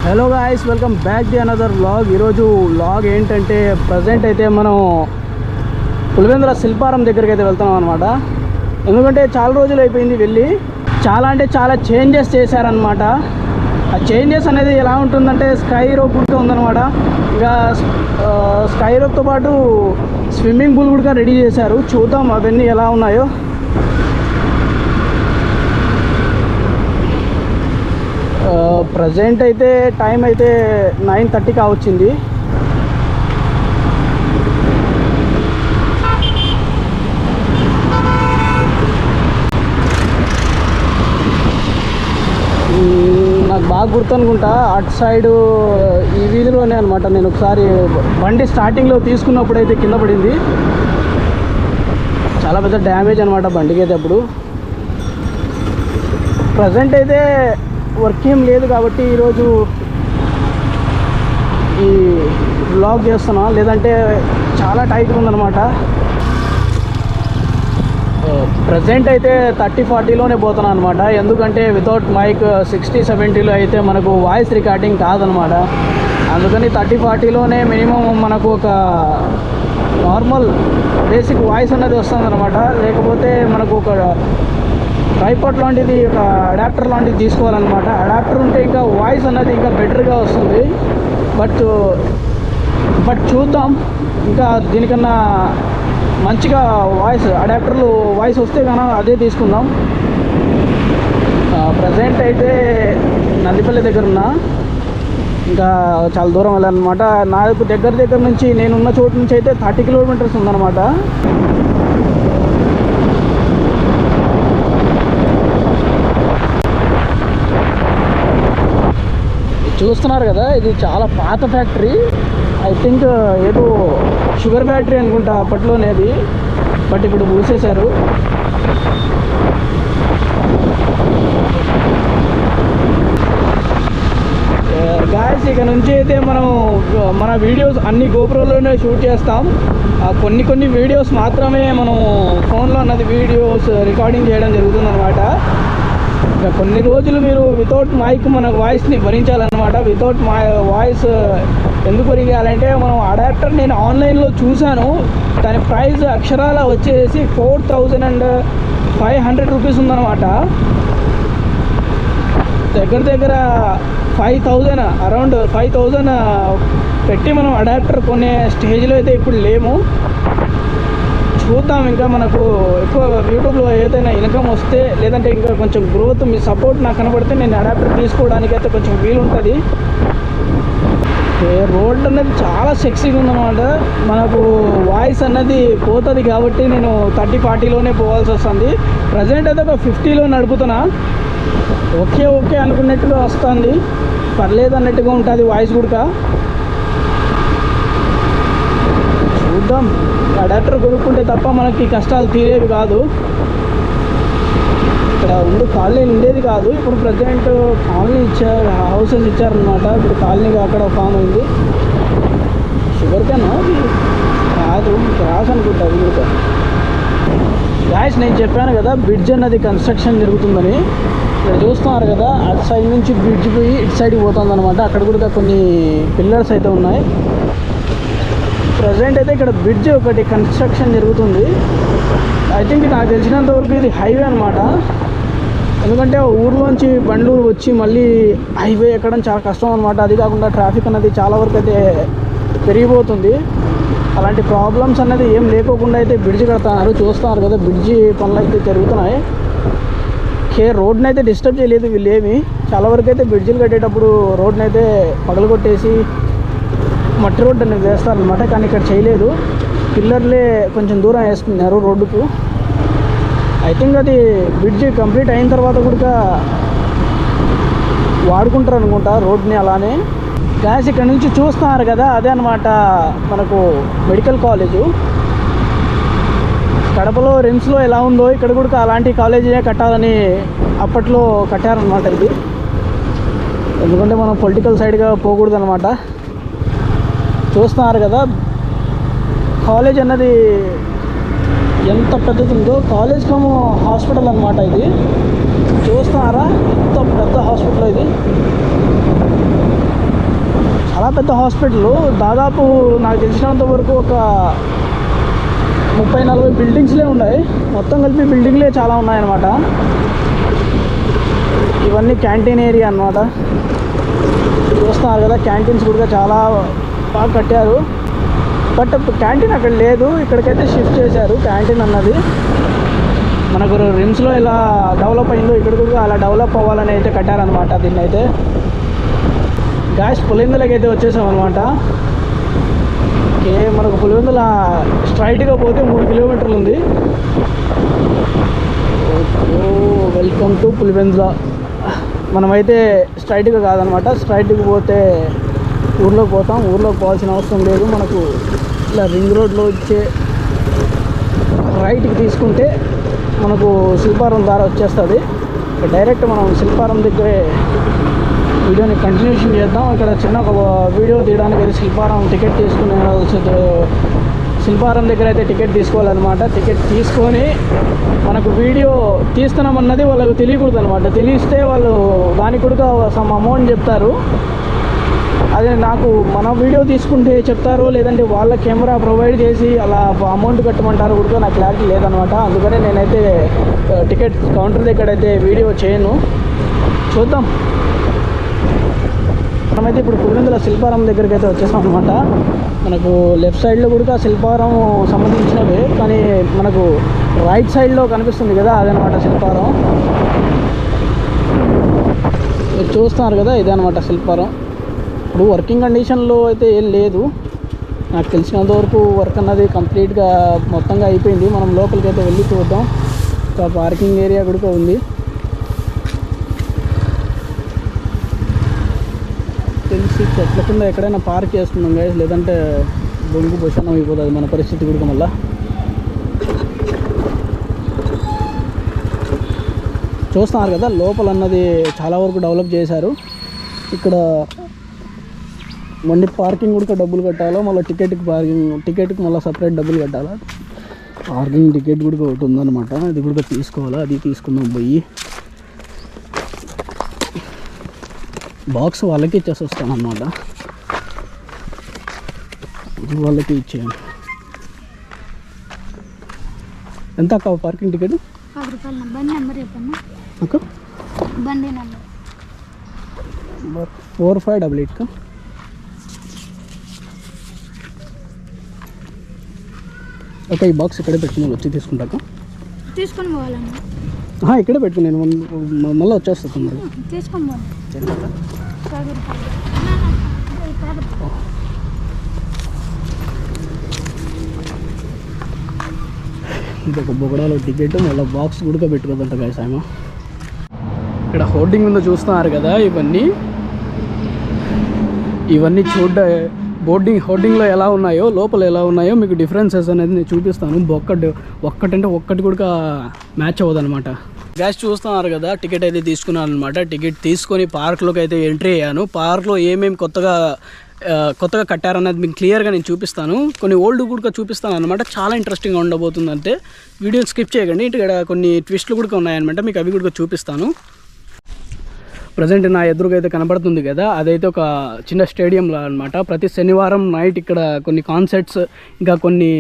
Hello guys, welcome back the another vlog. ఈరోజు vlog ఏంటంటే present అయితే మనం పులివెందుల శిల్పారం దగ్గరికి అయితే వెళ్తున్నాం అనమాట. ఎందుకంటే చాలా రోజులు అయిపోయింది వెళ్ళి, చాలా చేంజెస్ చేశారనమాట. ఆ చేంజెస్ అనేది ఎలా ఉంటుందంటే స్కై రోప్ కూడా ఉందన్నమాట. ఇంకా స్కై రోప్తో పాటు స్విమ్మింగ్ పూల్ కూడా రెడీ చేశారు. చూద్దాం అవన్నీ ఎలా ఉన్నాయో. ప్రజెంట్ అయితే టైం అయితే 9:30 కావచ్చింది. నాకు బాగా గుర్తనుకుంటా, అటు సైడు ఈ వీధిలోనే అనమాట. నేను ఒకసారి బండి స్టార్టింగ్లో తీసుకున్నప్పుడు అయితే కింద పడింది. చాలా పెద్ద డ్యామేజ్ అనమాట బండికి అయితే. అప్పుడు ప్రజెంట్ అయితే వర్క్ ఏం లేదు కాబట్టి ఈరోజు ఈ వ్లాగ్ చేస్తున్నా, లేదంటే చాలా టైట్గా ఉందన్నమాట. ప్రజెంట్ అయితే 30-40లోనే పోతున్నా అనమాట. ఎందుకంటే వితౌట్ మైక్ 60-70లో అయితే మనకు వాయిస్ రికార్డింగ్ కాదనమాట. అందుకని 30-40లోనే మినిమం మనకు ఒక నార్మల్ బేసిక్ వాయిస్ అనేది వస్తుందన్నమాట. లేకపోతే మనకు ఒక ట్రైపాడ్ లాంటిది, ఒక అడాప్టర్ లాంటిది తీసుకోవాలన్నమాట. అడాప్టర్ ఉంటే ఇంకా వాయిస్ అనేది ఇంకా బెటర్గా వస్తుంది. బట్ చూద్దాం, ఇంకా దీనికన్నా మంచిగా అడాప్టర్లు వాయిస్ వస్తే కన్నా అదే తీసుకుందాం. ప్రజెంట్ అయితే నందిపల్లి దగ్గర ఉన్నా. ఇంకా చాలా దూరం వెళ్ళాలన్నమాట. నాకు దగ్గర నుంచి నేనున్న చోటు నుంచి అయితే 30 కిలోమీటర్స్ ఉందన్నమాట. చూస్తున్నారు కదా, ఇది చాలా పాత ఫ్యాక్టరీ. ఐ థింక్ ఏదో షుగర్ ఫ్యాక్టరీ అనుకుంటా అప్పట్లోనే అది. బట్ ఇప్పుడు మూసేశారు. గాయస్, ఇక నుంచి అయితే మన వీడియోస్ అన్ని గోప్రోలోనే షూట్ చేస్తాం. కొన్ని వీడియోస్ మాత్రమే మనం ఫోన్లో అన్నది వీడియోస్ రికార్డింగ్ చేయడం జరుగుతుందన్నమాట. ఇంకా కొన్ని రోజులు మీరు వితౌట్ మైక్ మన వాయిస్ని భరించాలన్నమాట. వితౌట్ వాయిస్ ఎందుకు భరించాలంటే, మనం అడాప్టర్ నేను ఆన్లైన్లో చూశాను. దాని ప్రైస్ అక్షరాల వచ్చేసి 4500 రూపీస్ ఉందన్నమాట. దగ్గర 5000, అరౌండ్ 5000 పెట్టి మనం అడాప్టర్ కొనే స్టేజ్లో అయితే ఇప్పుడు లేము. చూద్దాం, ఇంకా మనకు ఎక్కువ యూట్యూబ్లో ఏదైనా ఇన్కమ్ వస్తే, లేదంటే ఇంకా కొంచెం గ్రోత్, మీ సపోర్ట్ నాకు కనబడితే నేను అడాప్టర్ తీసుకోవడానికి అయితే కొంచెం వీలుంటుంది. రోడ్ అన్నది చాలా సెక్సీగా ఉందన్నమాట. మనకు వాయిస్ అన్నది పోతుంది కాబట్టి నేను 30-40లోనే పోవాల్సి వస్తుంది. ప్రజెంట్ అయితే ఒక 50లో నడుపుతున్నా. ఓకే అనుకున్నట్టుగా వస్తుంది, పర్లేదు అన్నట్టుగా ఉంటుంది వాయిస్ కూడా. చూద్దాం, అడాప్టర్ కొనుక్కుంటే తప్ప మనకి కష్టాలు తీరేవి కాదు. ఇక్కడ కాలనీ ఉండేది కాదు. ఇప్పుడు ప్రజెంట్ కాలనీ హౌసెస్ ఇచ్చారనమాట. ఇప్పుడు కాలనీగా అక్కడ ఫామ్ అయింది. షుగర్ కేనా కాదు, గ్రాస్ అనుకుంటా. అది కూడా గాయస్, నేను చెప్పాను కదా బ్రిడ్జ్ అన్నది కన్స్ట్రక్షన్ జరుగుతుందని. ఇక్కడ చూస్తున్నారు కదా, అటు సైడ్ నుంచి బ్రిడ్జ్ పోయి ఇటు సైడ్కి పోతుంది అనమాట. అక్కడ కూడా కొన్ని పిల్లర్స్ అయితే ఉన్నాయి. ప్రజెంట్ అయితే ఇక్కడ బ్రిడ్జ్ ఒకటి కన్స్ట్రక్షన్ జరుగుతుంది. ఐ థింక్ నాకు తెలిసినంత వరకు ఇది హైవే అనమాట. ఎందుకంటే ఊర్లోంచి బండ్లు వచ్చి మళ్ళీ హైవే ఎక్కడం చాలా కష్టం అనమాట. అది కాకుండా ట్రాఫిక్ అన్నది చాలా వరకు అయితే పెరిగిపోతుంది. అలాంటి ప్రాబ్లమ్స్ అన్నది ఏం లేకోకుండా అయితే బ్రిడ్జ్ కడుతున్నారు. చూస్తున్నారు కదా, బ్రిడ్జి పనులు అయితే జరుగుతున్నాయి. రోడ్ని అయితే డిస్టర్బ్ చేయలేదు వీళ్ళేమి. చాలా వరకు అయితే బ్రిడ్జిలు కట్టేటప్పుడు రోడ్ని అయితే పగలగొట్టేసి మట్టి రోడ్డు అనేది వేస్తారనమాట. కానీ ఇక్కడ చేయలేదు. పిల్లర్లే కొంచెం దూరం వేస్తున్నారు రోడ్డుకు. ఐ థింక్ అది బ్రిడ్జ్ కంప్లీట్ అయిన తర్వాత కూడా వాడుకుంటారు అనుకుంటా రోడ్ని. అలానే గ్యాస్ ఇక్కడ నుంచి చూస్తున్నారు కదా, అదే అనమాట మనకు మెడికల్ కాలేజు. కడపలో రిమ్స్లో ఎలా ఉందో ఇక్కడ కూడా అలాంటి కాలేజీనే కట్టాలని అప్పట్లో కట్టారనమాట ఇది. ఎందుకంటే మనం పొలిటికల్ సైడ్గా పోకూడదు అనమాట. చూస్తున్నారు కదా, కాలేజ్ అన్నది ఎంత పెద్దది ఉందో. కాలేజ్ కమ్ హాస్పిటల్ అనమాట ఇది. చూస్తున్నారా, ఎంత పెద్ద హాస్పిటల్ ఇది. చాలా పెద్ద హాస్పిటల్. దాదాపు నాకు తెలిసినంత వరకు ఒక 30-40 బిల్డింగ్స్లే ఉన్నాయి. మొత్తం కలిపి బిల్డింగ్లే చాలా ఉన్నాయన్నమాట. ఇవన్నీ క్యాంటీన్ ఏరియా అన్నమాట. చూస్తున్నారు కదా, క్యాంటీన్స్ కూడా చాలా బాగా కట్టారు. బట్ క్యాంటీన్ అక్కడ లేదు, ఇక్కడికైతే షిఫ్ట్ చేశారు క్యాంటీన్ అన్నది. మనకు రిమ్స్లో ఎలా డెవలప్ అయిందో ఇక్కడ కూడా అలా డెవలప్ అవ్వాలని అయితే కట్టారనమాట. దీన్ని అయితే పులివెందులకి అయితే వచ్చేసాం అనమాట. ఓకే, మనకు పులివెందుల స్ట్రైట్గా పోతే 3 కిలోమీటర్లు ఉంది. Welcome to Pulivendula. మనమైతే స్ట్రైట్గా కాదనమాట, స్ట్రైట్గా పోతే ఊర్లోకి పోతాం. ఊర్లోకి పోవాల్సిన అవసరం లేదు. మనకు ఇలా రింగ్ రోడ్లో వచ్చే రైట్కి తీసుకుంటే మనకు శిల్పారం ద్వారా వచ్చేస్తుంది. డైరెక్ట్ మనం శిల్పారం దగ్గరే వీడియోని కంటిన్యూషన్ చేద్దాం. ఇక్కడ చిన్న ఒక వీడియో తీయడానికి అయితే శిల్పారం టికెట్ తీసుకునే శిల్పారం దగ్గర అయితే టికెట్ తీసుకోవాలన్నమాట. టికెట్ తీసుకొని మనకు వీడియో తీస్తున్నామన్నది వాళ్ళకు తెలియకూడదు అనమాట. తెలిస్తే వాళ్ళు దానికి కూడా సమ్ అమౌంట్ చెప్తారు. అదే నాకు మన వీడియో తీసుకుంటే చెప్తారు, లేదంటే వాళ్ళ కెమెరా ప్రొవైడ్ చేసి అలా అమౌంట్ కట్టమంటారు కూడా నాకు క్లారిటీ లేదనమాట. అందుకనే నేనైతే టికెట్ కౌంటర్ దగ్గర అయితే వీడియో చేయను. చూద్దాం. మనమైతే ఇప్పుడు పులివెందుల శిల్పారం దగ్గరికి అయితే వచ్చేసాం అనమాట. మనకు లెఫ్ట్ సైడ్లో కూడా శిల్పారం సంబంధించినవి, కానీ మనకు రైట్ సైడ్లో కనిపిస్తుంది కదా, అదనమాట శిల్పారం. మీరు చూస్తున్నారు కదా, ఇదే అనమాట శిల్పారం. ఇప్పుడు వర్కింగ్ కండిషన్లో అయితే ఏం లేదు. నాకు తెలిసినంత వరకు వర్క్ అన్నది కంప్లీట్గా మొత్తంగా అయిపోయింది. మనం లోపలికి అయితే వెళ్ళి చూద్దాం. ఇంకా పార్కింగ్ ఏరియా కూడా ఉంది. తెలిసి చెట్ల కింద ఎక్కడైనా పార్క్ చేసుకున్నాం గైస్, లేదంటే బొంగు భూషణం అయిపోతుంది మన పరిస్థితి కూడా. మళ్ళీ చూస్తున్నారు కదా, లోపల అన్నది చాలా వరకు డెవలప్ చేశారు. ఇక్కడ మళ్ళీ పార్కింగ్ కూడా డబ్బులు కట్టాలో, మళ్ళీ టికెట్కి మళ్ళీ సపరేట్ డబ్బులు కట్టాలా. పార్కింగ్ టికెట్ కూడా ఒకటి ఉందన్నమాట, అది కూడా తీసుకోవాలా. అది తీసుకుందాం. పోయి బాక్స్ వాళ్ళకి ఇచ్చేసి వస్తాను అన్నమాట. ఇది వాళ్ళకి ఇచ్చేయండి. ఎంత అక్క పార్కింగ్ టికెట్? 10 రూపాయలు. బండి నెంబర్ చెప్పమ్మా అక్క. బండి నెంబర్ 4588 కా. ఓకే, ఈ బాక్స్ ఇక్కడే పెట్టుకుని వచ్చి తీసుకుంటాక తీసుకొని పోవాలన్నా. ఇక్కడే పెట్టుకుని నేను మళ్ళీ వచ్చేస్తాను. తీసుకొని పోవాలి. ఇది ఒక బొగడాలో టికెట్, మళ్ళీ బాక్స్ కూడా పెట్టుకోదంట గాయస్ ఆమె. ఇక్కడ హోర్డింగ్ మీద చూస్తున్నారు కదా, ఇవన్నీ హోర్డింగ్లో ఎలా ఉన్నాయో, లోపల ఎలా ఉన్నాయో మీకు డిఫరెన్సెస్ అనేది నేను చూపిస్తాను. ఒక్కటంటే ఒక్కటి కూడా మ్యాచ్ అవ్వదు అనమాట. గ్యాస్ చూస్తున్నారు కదా, టికెట్ అయితే తీసుకున్నాను అనమాట. టికెట్ తీసుకొని పార్క్లోకి అయితే ఎంట్రీ అయ్యాను. పార్క్లో ఏమేమి కొత్తగా కట్టారన్నది మీకు క్లియర్గా నేను చూపిస్తాను. కొన్ని ఓల్డ్ కూడా చూపిస్తాను అనమాట. చాలా ఇంట్రెస్టింగ్గా ఉండబోతుంది. అంటే వీడియోని స్కిప్ చేయకండి. ఇక్కడ కొన్ని ట్విస్ట్లు కూడా ఉన్నాయన్నమాట, మీకు అవి కూడా చూపిస్తాను. ప్రజెంట్ నా ఎదురుగా అయితే కనబడుతుంది కదా, అదైతే ఒక చిన్న స్టేడియంలో అనమాట. ప్రతి శనివారం నైట్ ఇక్కడ కొన్ని కాన్సర్ట్స్, ఇంకా కొన్ని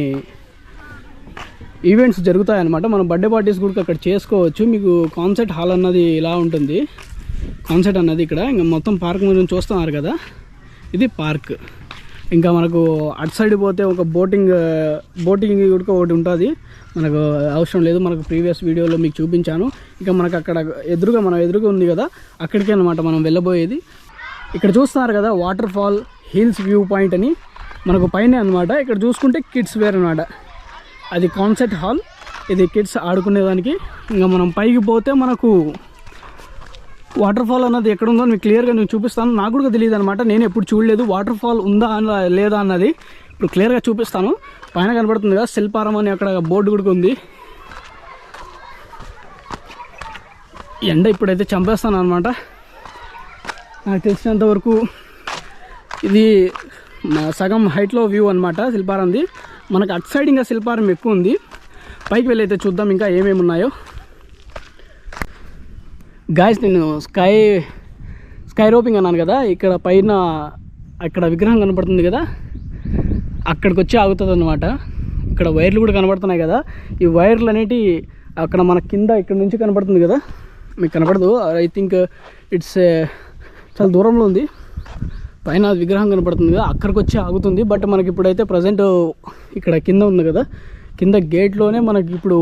ఈవెంట్స్ జరుగుతాయన్నమాట. మనం బర్త్డే పార్టీస్ కూడా అక్కడ చేసుకోవచ్చు. మీకు కాన్సర్ట్ హాల్ అన్నది ఇలా ఉంటుంది. కాన్సర్ట్ అన్నది ఇక్కడ ఇంకా మొత్తం పార్క్ మీద చూస్తున్నారు కదా, ఇది పార్క్. ఇంకా మనకు అటు సైడ్ పోతే ఒక బోటింగ్ కూడా ఒకటి ఉంటుంది. మనకు అవసరం లేదు, మనకు ప్రీవియస్ వీడియోలో మీకు చూపించాను. ఇంకా మనకు అక్కడ మన ఎదురుగా ఉంది కదా, అక్కడికే అనమాట మనం వెళ్ళబోయేది. ఇక్కడ చూస్తున్నారు కదా, water fall hills view point అని మనకు పైన అనమాట. ఇక్కడ చూసుకుంటే కిడ్స్ వేర్ అనమాట, అది కాన్సర్ట్ హాల్. ఇది కిడ్స్ ఆడుకునేదానికి. ఇంకా మనం పైకి పోతే మనకు వాటర్ ఫాల్ అన్నది ఎక్కడ ఉందో మీకు క్లియర్గా నేను చూపిస్తాను. నాకు కూడా తెలియదు అనమాట, నేను ఎప్పుడు చూడలేదు వాటర్ ఫాల్ ఉందా లేదా అన్నది. ఇప్పుడు క్లియర్గా చూపిస్తాను. పైన కనబడుతుంది కదా శిల్పారం అని, అక్కడ బోర్డు కూడా ఉంది. ఎండ ఇప్పుడైతే చంపేస్తాను అనమాట. నాకు తెలిసినంత వరకు ఇది సగం హైట్లో వ్యూ అనమాట శిల్పారంది. మనకు అటు సైడ్ ఇంకా శిల్పారం ఎక్కువ ఉంది. పైకి వెళ్ళి అయితే చూద్దాం ఇంకా ఏమేమి ఉన్నాయో. గాయస్, నేను స్కై రోపింగ్ అన్నాను కదా, ఇక్కడ పైన అక్కడ విగ్రహం కనపడుతుంది కదా, అక్కడికి వచ్చి ఆగుతుంది అన్నమాట. ఇక్కడ వైర్లు కూడా కనబడుతున్నాయి కదా, ఈ వైర్లు అనేటి అక్కడ మన కింద ఇక్కడ నుంచి కనపడుతుంది కదా, మీకు కనపడదు. ఐ థింక్ ఇట్స్ చాలా దూరంలో ఉంది, పైన విగ్రహం కనపడుతుంది కదా, అక్కడికి వచ్చి ఆగుతుంది. బట్ మనకి ఇప్పుడైతే ప్రజెంట్ ఇక్కడ కింద ఉంది కదా, కింద గేట్లోనే మనకి ఇప్పుడు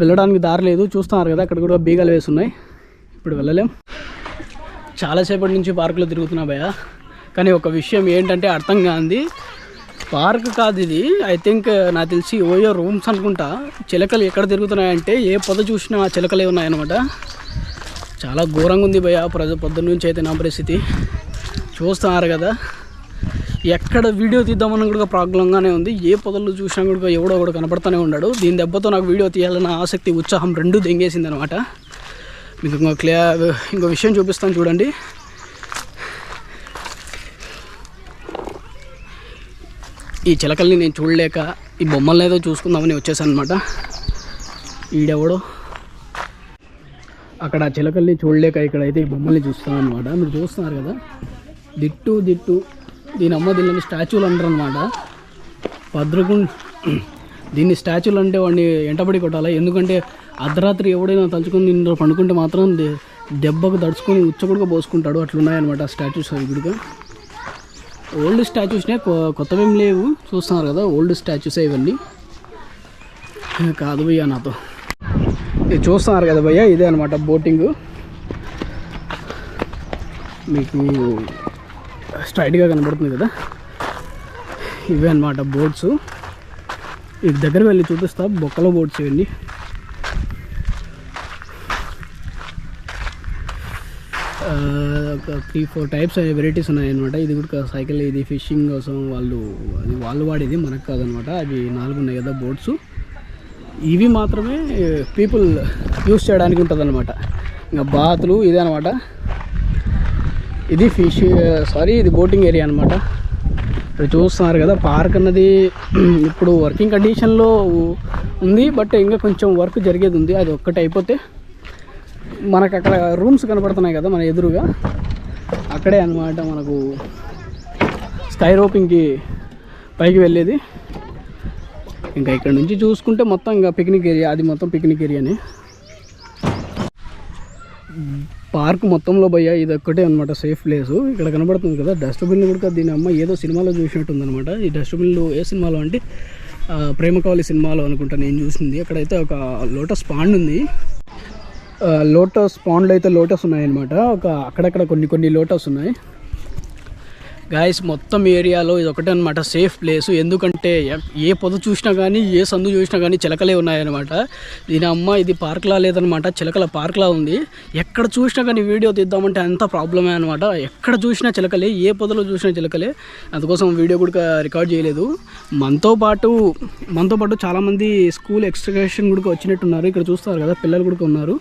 వెళ్ళడానికి దారి లేదు. చూస్తున్నారు కదా, అక్కడ కూడా బీగాలు వేసి ఉన్నాయి, ఇప్పుడు వెళ్ళలేం. చాలాసేపటి నుంచి పార్కులో తిరుగుతున్నా భయ్య, కానీ ఒక విషయం ఏంటంటే అర్థం కాంది, పార్క్ కాదు ఇది. ఐ థింక్ నాకు తెలిసి ఓయో రూమ్స్ అనుకుంటా. చిలకలు ఎక్కడ తిరుగుతున్నాయంటే ఏ పొద చూసినా చిలకలే ఉన్నాయన్నమాట. చాలా ఘోరంగా ఉంది భయ్య పొద్దున్న నుంచి అయితే నా పరిస్థితి. చూస్తున్నారు కదా, ఎక్కడ వీడియో తీద్దామని కూడా ప్రాబ్లంగానే ఉంది. ఏ పొదలు చూసినా కూడా ఎవడో ఒకడు కనపడుతూనే ఉన్నాడు. దీని దెబ్బతో నాకు వీడియో తీయాలన్న ఆసక్తి, ఉత్సాహం రెండూ దెంగేసింది అనమాట. మీకు ఇంకో విషయం చూపిస్తాను చూడండి. ఈ చిలకల్ని నేను చూడలేక ఈ బొమ్మల్ని ఏదో చూసుకుందామని వచ్చేసాను అనమాట. ఈడెవడో అక్కడ చిలకల్ని చూడలేక ఇక్కడైతే ఈ బొమ్మల్ని చూస్తాను అనమాట. మీరు చూస్తున్నారు కదా, దిట్టు దీని అమ్మ దీన్ని స్టాచ్యూలు అంటారు అనమాట. దీన్ని స్టాచ్యూలు అంటే వాడిని ఎంటబడి కొట్టాలి. ఎందుకంటే అర్ధరాత్రి ఎవడైనా తలుచుకొని దీంట్లో పండుకుంటే మాత్రం దెబ్బకు దడుచుకొని ఉచ్చకుడుగా పోసుకుంటాడు. అట్లున్నాయన్నమాట స్టాచ్యూస్. అవి గుడిగా ఓల్డ్ స్టాచ్యూస్నే, కొత్తవేం లేవు. చూస్తున్నారు కదా, ఓల్డ్ స్టాచ్యూసే ఇవన్నీ. కాదు భయ్య నాతో ఇది చూస్తున్నారు కదా భయ్య, ఇదే అనమాట బోటింగ్. మీకు స్ట్రైట్గా కనబడుతుంది కదా, ఇవే అనమాట బోట్స్. ఇది దగ్గర వెళ్ళి చూపిస్తా, బొక్కలో బోట్స్ ఇవన్నీ. ఒక 3-4 టైప్స్ వెరైటీస్ ఉన్నాయన్నమాట. ఇది కూడా సైకిల్, ఇది ఫిషింగ్ కోసం వాళ్ళు వాడేది, మనకు కాదనమాట. అవి 4 ఉన్నాయి కదా బోట్స్. ఇవి మాత్రమే పీపుల్ యూస్ చేయడానికి ఉంటుంది అనమాట. ఇంకా బాతులు ఇదే అనమాట. ఇది ఇది బోటింగ్ ఏరియా అనమాట. ఇక్కడ చూస్తున్నారు కదా, పార్క్ అన్నది ఇప్పుడు వర్కింగ్ కండిషన్లో ఉంది. బట్ ఇంకా కొంచెం వర్క్ జరిగేది ఉంది. అది ఒక్కటి అయిపోతే మనకు అక్కడ రూమ్స్ కనపడుతున్నాయి కదా మన ఎదురుగా, అక్కడే అనమాట మనకు స్కై రోపింగ్కి పైకి వెళ్ళేది. ఇంకా ఇక్కడ నుంచి చూసుకుంటే మొత్తం ఇంకా పిక్నిక్ ఏరియా, అది మొత్తం పిక్నిక్ ఏరియానే. పార్క్ మొత్తంలో భయ్య ఇది ఒక్కటే అనమాట సేఫ్ ప్లేసు. ఇక్కడ కనబడుతుంది కదా డస్ట్బిన్ కూడా, దీని అమ్మ ఏదో సినిమాలో చూసినట్టుందనమాట. ఈ డస్ట్బిన్లు ఏ సినిమాలో అంటే ప్రేమ కావాలి సినిమాలో అనుకుంటా నేను చూసింది. అక్కడైతే ఒక లోటస్ పాండ్ ఉంది. లోటస్ పాండ్లో అయితే లోటస్ ఉన్నాయన్నమాట. అక్కడక్కడ కొన్ని లోటస్ ఉన్నాయి. గాయస్ మొత్తం ఏరియాలో ఇది ఒకటే అనమాట సేఫ్ ప్లేసు. ఎందుకంటే ఏ పొద చూసినా కానీ, ఏ సందు చూసినా కానీ చిలకలే ఉన్నాయన్నమాట. దీని అమ్మ ఇది పార్క్లా లేదనమాట, చిలకల పార్క్లా ఉంది. ఎక్కడ చూసినా కానీ వీడియో తీద్దామంటే అంత ప్రాబ్లమే అనమాట. ఎక్కడ చూసినా చిలకలే, ఏ పొదలో చూసినా చిలకలే. అందుకోసం వీడియో కూడా రికార్డ్ చేయలేదు. మనతో పాటు చాలామంది స్కూల్ ఎక్స్కర్షన్ కూడా వచ్చినట్టున్నారు. ఇక్కడ చూస్తారు కదా, పిల్లలు కూడా ఉన్నారు.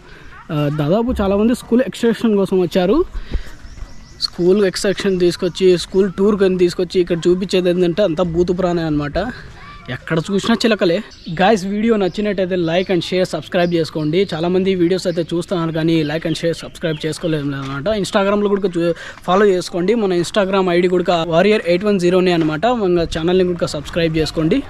దాదాపు చాలామంది స్కూల్ ఎక్స్కర్షన్ కోసం వచ్చారు. స్కూల్ ఎక్స్కర్షన్ తీసుకొచ్చి, స్కూల్ టూర్ కానీ తీసుకొచ్చి ఇక్కడ చూపించేది ఏంటంటే అంతా భూతుపురాణే అనమాట. ఎక్కడ చూసినా చిలకలే. గాయస్ వీడియో నచ్చినట్టయితే లైక్ అండ్ షేర్, సబ్స్క్రైబ్ చేసుకోండి. చాలామంది వీడియోస్ అయితే చూస్తున్నారు కానీ లైక్ అండ్ షేర్, సబ్స్క్రైబ్ చేసుకోలేదు అనమాట. ఇన్స్టాగ్రామ్లో కూడా ఫాలో చేసుకోండి. మన ఇన్స్టాగ్రామ్ ఐడి కూడా warrior810 అనమాట. మన ఛానల్ని కూడా సబ్స్క్రైబ్ చేసుకోండి.